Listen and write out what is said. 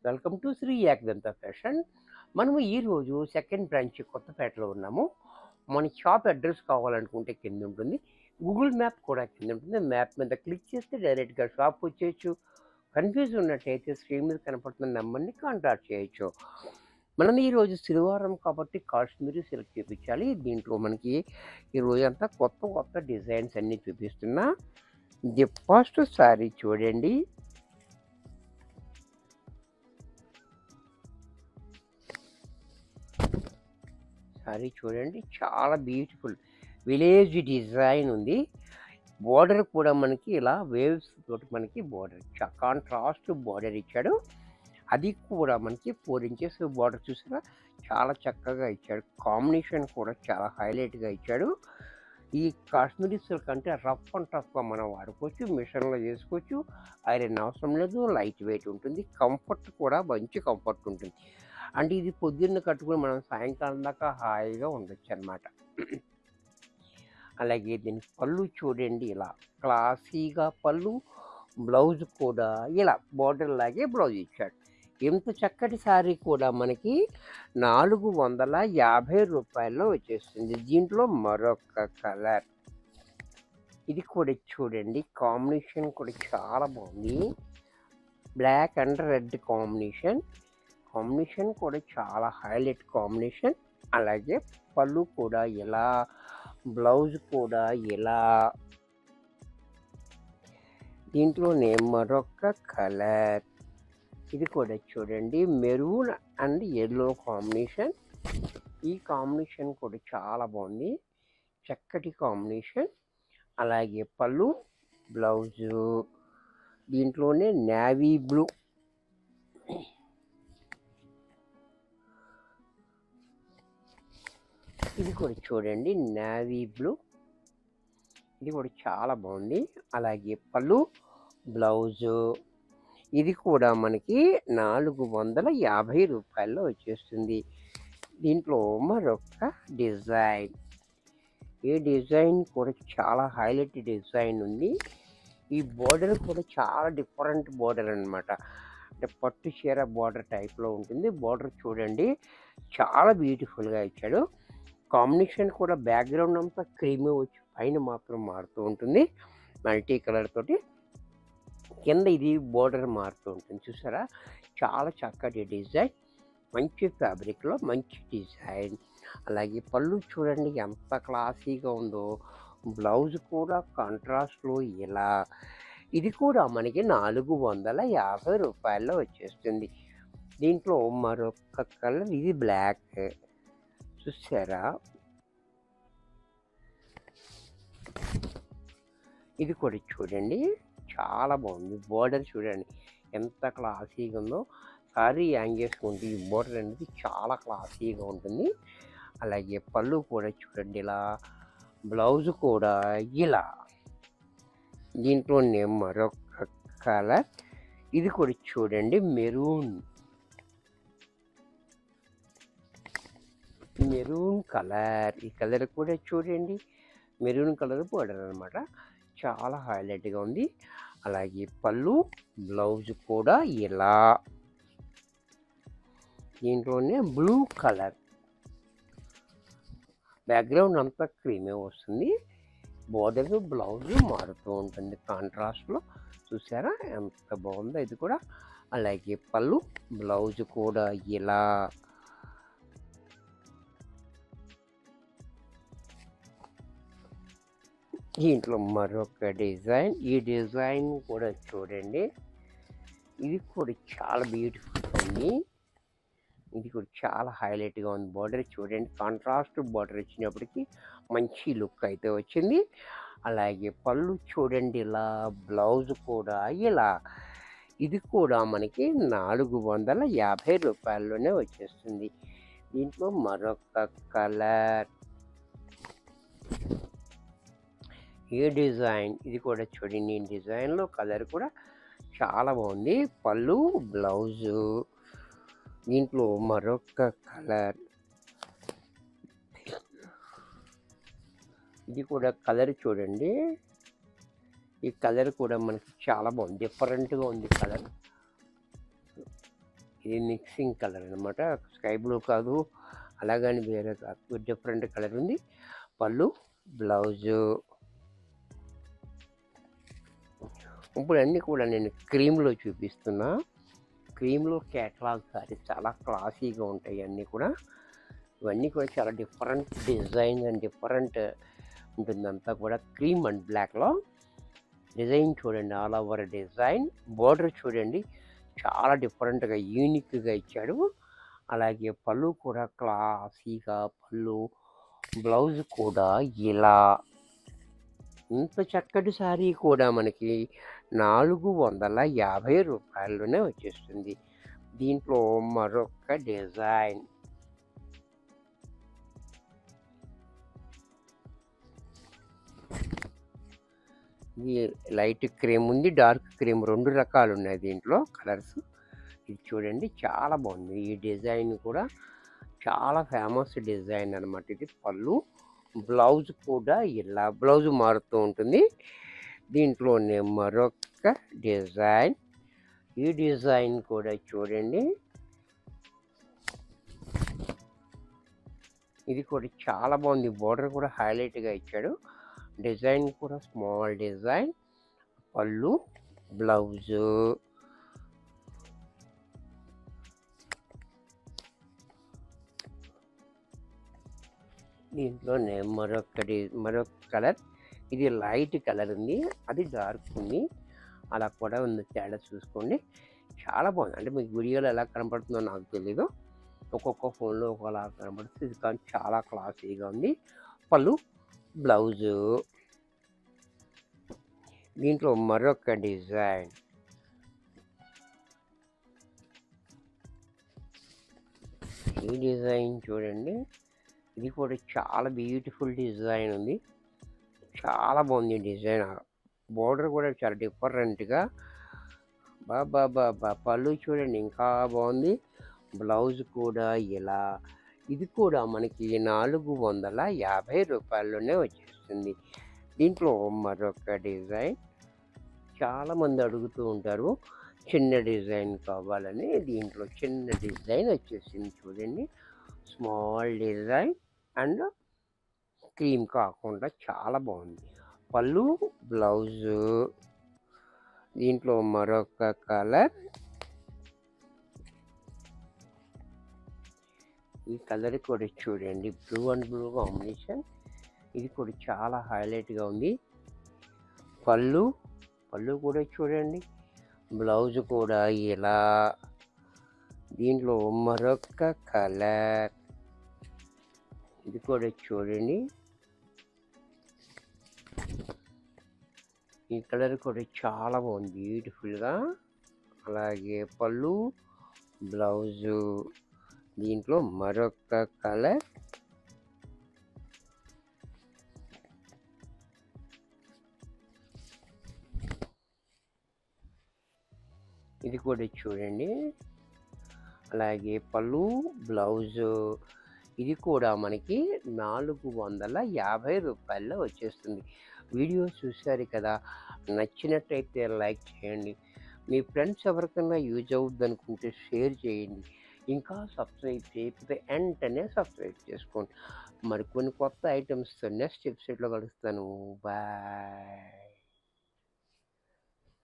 Welcome to Shri యాక్దంత fashion. మనము ఈరోజు సెకండ్ బ్రాంచ్ కొత్తపేటలో ఉన్నాము. మన షాప్ అడ్రస్ కావాలనుకుంటే కింద ఉంటుంది, గూగుల్ మ్యాప్ కూడా కింద ఉంటుంది. మ్యాప్ మీద క్లిక్ చేస్తే డైరెక్ట్గా షాప్ వచ్చేయచ్చు. కన్ఫ్యూజ్ ఉన్నట్టయితే స్క్రీన్ మీద కనపడుతున్న నెంబర్ని కాంటాక్ట్ చేయొచ్చు. మనం ఈరోజు శనివారం కాబట్టి కాశ్మీరీ సిల్క్ చూపించాలి. దీంట్లో మనకి ఈరోజు అంతా కొత్త డిజైన్స్ అన్నీ చూపిస్తున్నా. ఇది ఫస్ట్ సారీ చూడండి. సారీ చూడండి, చాలా బ్యూటిఫుల్ విలేజ్ డిజైన్ ఉంది. బోర్డర్ కూడా మనకి ఇలా వేవ్స్ తోటి మనకి బోర్డర్ కాంట్రాస్ట్ బోర్డర్ ఇచ్చాడు. అది కూడా మనకి 4 ఇంచెస్ బోర్డర్ చూసారా, చాలా చక్కగా ఇచ్చాడు. కాంబినేషన్ కూడా చాలా హైలైట్గా ఇచ్చాడు. ఈ కాశ్మీరీ సిల్క్ అంటే రఫ్ అండ్ టఫ్గా మనం వాడుకోవచ్చు, మిషన్లో చేసుకోవచ్చు, ఐరన్ అవసరం లేదు, లైట్ వెయిట్ ఉంటుంది, కంఫర్ట్ కూడా మంచి కంఫర్ట్ ఉంటుంది. అంటే ఇది పొద్దున్న కట్టుకుని మనం సాయంకాలం దాకా హాయిగా ఉండొచ్చు అన్నమాట. అలాగే దీని పళ్ళు చూడండి, ఇలా క్లాసీగా పళ్ళు, బ్లౌజ్ కూడా ఇలా బోర్డర్ లాగే బ్లౌజ్ ఇచ్చాడు. ఎంత చక్కటి శారీ కూడా మనకి 450 రూపాయల్లో వచ్చేస్తుంది. దీంట్లో మరొక కలర్, ఇది కూడా చూడండి, కాంబినేషన్ కూడా చాలా బాగుంది. బ్లాక్ అండ్ రెడ్ కాంబినేషన్ కూడా చాలా హైలైట్ కాంబినేషన్. అలాగే పళ్ళు కూడా ఇలా, బ్లౌజ్ కూడా ఇలా. దీంట్లోనే మరొక కలర్, ఇది కూడా చూడండి, మెరూన్ అండ్ ఎల్లో కాంబినేషన్. ఈ కాంబినేషన్ కూడా చాలా బాగుంది, చక్కటి కాంబినేషన్. అలాగే పళ్ళు, బ్లౌజు దీంట్లోనే నేవీ బ్లూ, ఇది కూడా చూడండి నేవీ బ్లూ, ఇది కూడా చాలా బాగుంది. అలాగే పళ్ళు, బ్లౌజు ఇది కూడా మనకి 450 రూపాయల్లో వచ్చేస్తుంది. దీంట్లో మరొక డిజైన్, ఈ డిజైన్ కూడా చాలా హైలైట్ డిజైన్ ఉంది. ఈ బోర్డర్ కూడా చాలా డిఫరెంట్ బోర్డర్ అన్నమాట. అంటే పట్టు చీర బోర్డర్ టైప్లో ఉంటుంది. బోర్డర్ చూడండి, చాలా బ్యూటిఫుల్గా ఇచ్చాడు. కాంబినేషన్ కూడా బ్యాక్గ్రౌండ్ అంతా క్రీమీ వచ్చి పైన మాత్రం మారుతూ ఉంటుంది మల్టీ కలర్ తోటి. కింద ఇది బోర్డర్ మారుతూ ఉంటుంది చూసారా, చాలా చక్కటి డిజైన్, మంచి ఫ్యాబ్రిక్లో మంచి డిజైన్. అలాగే పళ్ళు చూడండి ఎంత క్లాసీగా ఉందో, బ్లౌజ్ కూడా కాంట్రాస్ట్లో ఇలా. ఇది కూడా మనకి 450 రూపాయల్లో వచ్చేస్తుంది. దీంట్లో మరొక కలర్, ఇది బ్లాక్ చూసారా, ఇది కూడా చూడండి చాలా బాగుంది. బోర్డర్ చూడండి ఎంత క్లాసీగా ఉందో. సారీ యాంగేసుకుంటే ఈ బోర్డర్ అనేది చాలా క్లాసీగా ఉంటుంది. అలాగే పళ్ళు కూడా చూడండి ఇలా, బ్లౌజ్ కూడా ఇలా. దీంట్లోనే మరొక కలర్, ఇది కూడా చూడండి మెరూన్ కలర్. ఈ కలర్ కూడా చూడండి, మెరూన్ కలర్ బోర్డర్ అనమాట, చాలా హైలైట్గా ఉంది. అలాగే పళ్ళు, బ్లౌజ్ కూడా ఇలా. దీంట్లోనే బ్లూ కలర్, బ్యాక్గ్రౌండ్ అంతా క్రీమే వస్తుంది, బోర్డర్ బ్లౌజ్ మారుతూ ఉంటుంది కాంట్రాస్ట్లో. చూసారా ఎంత బాగుందో ఇది కూడా. అలాగే పళ్ళు, బ్లౌజ్ కూడా ఇలా. దీంట్లో మరొక డిజైన్, ఈ డిజైన్ కూడా చూడండి, ఇది కూడా చాలా బ్యూటిఫుల్గా ఉంది. ఇది కూడా చాలా హైలైట్గా ఉంది. బోర్డర్ చూడండి, కాంట్రాస్ట్ బోర్డర్ వచ్చినప్పటికీ మంచి లుక్ అయితే వచ్చింది. అలాగే పళ్ళు చూడండి ఇలా, బ్లౌజ్ కూడా ఇలా. ఇది కూడా మనకి 450 రూపాయల్లోనే వచ్చేస్తుంది. దీంట్లో మరొక కలర్, ఈ డిజైన్, ఇది కూడా చూడండి, ఈ డిజైన్లో కలర్ కూడా చాలా బాగుంది. పళ్ళు, బ్లౌజు దీంట్లో మరొక కలర్, ఇది కూడా కలర్ చూడండి, ఈ కలర్ కూడా మనకి చాలా బాగుంది, డిఫరెంట్గా ఉంది కలర్. ఇది మిక్సింగ్ కలర్ అనమాట. స్కై బ్లూ కాదు, అలాగని వేరే కాదు, డిఫరెంట్ కలర్ ఉంది. పళ్ళు, బ్లౌజు. ఇప్పుడు అన్నీ కూడా నేను క్రీమ్‌లో చూపిస్తున్నా. క్రీమ్‌లో క్యాటలాగ్ సారీస్ చాలా క్లాసీగా ఉంటాయి అన్నీ కూడా. ఇవన్నీ కూడా చాలా డిఫరెంట్ డిజైన్ అండ్ డిఫరెంట్ ఉంటుందంతా కూడా. క్రీమ్ అండ్ బ్లాక్‌లో డిజైన్ చూడండి, ఆల్ ఓవర్ డిజైన్. బోర్డర్ చూడండి, చాలా డిఫరెంట్‌గా యూనిక్‌గా ఇచ్చాడు. అలాగే పళ్ళు కూడా క్లాసీగా పళ్ళు, బ్లౌజ్ కూడా ఇలా. ఇంత చక్కటి శారీ కూడా మనకి 450 రూపాయల్లోనే వచ్చేస్తుంది. దీంట్లో మరొక డిజైన్. ఇది లైట్ క్రీమ్ ఉంది, డార్క్ క్రీమ్, 2 రకాలు ఉన్నాయి దీంట్లో కలర్స్. ఇది చూడండి, చాలా బాగుంది. ఈ డిజైన్ కూడా చాలా ఫేమస్ డిజైన్ అనమాట. ఇది పళ్ళు, బ్లౌజ్ కూడా ఇలా బ్లౌజ్ మారుతూ ఉంటుంది. దీంట్లోనే మరొక డిజైన్. ఈ డిజైన్ కూడా చూడండి, ఇది కూడా చాలా బాగుంది. బోర్డర్ కూడా హైలైట్గా ఇచ్చాడు. డిజైన్ కూడా స్మాల్ డిజైన్. పళ్ళు, బ్లౌజు. దీంట్లోనే మరొక కలర్. ఇది లైట్ కలర్ ఉంది, అది డార్క్ ఉంది. అలా కూడా ఉంది, తేడా చూసుకోండి. చాలా బాగుంది. అంటే మీకు వీడియోలో ఎలా కనపడుతుందో నాకు తెలీదు, ఒక్కొక్క ఫోన్లో ఒకలా కనపడుతుంది. ఇది కానీ చాలా క్లాసీగా ఉంది. పళ్ళు, బ్లౌజు. దీంట్లో మరొక డిజైన్. ఈ డిజైన్ చూడండి, ఇది కూడా చాలా బ్యూటిఫుల్ డిజైన్ ఉంది. చాలా బాగుంది డిజైన్. బోర్డర్ కూడా చాలా డిఫరెంట్గా. బాబా పళ్ళు చూడండి, ఇంకా బాగుంది. బ్లౌజ్ కూడా ఇలా. ఇది కూడా మనకి 450 రూపాయల్లోనే వచ్చేస్తుంది. దీంట్లో మరొక డిజైన్. చాలామంది అడుగుతూ ఉంటారు చిన్న డిజైన్ కావాలని. దీంట్లో చిన్న డిజైన్ వచ్చేసింది చూడండి, స్మాల్ డిజైన్ అండ్ క్రీమ్ కాకుండా చాలా బాగుంది. పళ్ళు, బ్లౌజు. దీంట్లో మరొక కలర్. ఈ కలర్ కూడా చూడండి, బ్లూ అండ్ బ్లూ కాంబినేషన్. ఇది కూడా చాలా హైలైట్గా ఉంది. పళ్ళు కూడా చూడండి, బ్లౌజ్ కూడా ఇలా. దీంట్లో మరొక కలర్. ఇది కూడా చూడండి, ఈ కలర్ కూడా చాలా బాగుంది, బ్యూటిఫుల్గా. అలాగే పళ్ళు, బ్లౌజు. దీంట్లో మరొక కలర్. ఇది కూడా చూడండి, అలాగే పళ్ళు, బ్లౌజు. ఇది కూడా మనకి 450 రూపాయల్లో వచ్చేస్తుంది. వీడియో చూశారు కదా, నచ్చినట్టయితే లైక్ చేయండి. మీ ఫ్రెండ్స్ ఎవరికైనా యూజ్ అవుద్ది అనుకుంటే షేర్ చేయండి. ఇంకా సబ్స్క్రైబ్ చేయకపోతే వెంటనే సబ్స్క్రైబ్ చేసుకోండి. మరికొన్ని కొత్త ఐటమ్స్తో నెక్స్ట్ ఎపిసోడ్లో కలుస్తాను. బాయ్.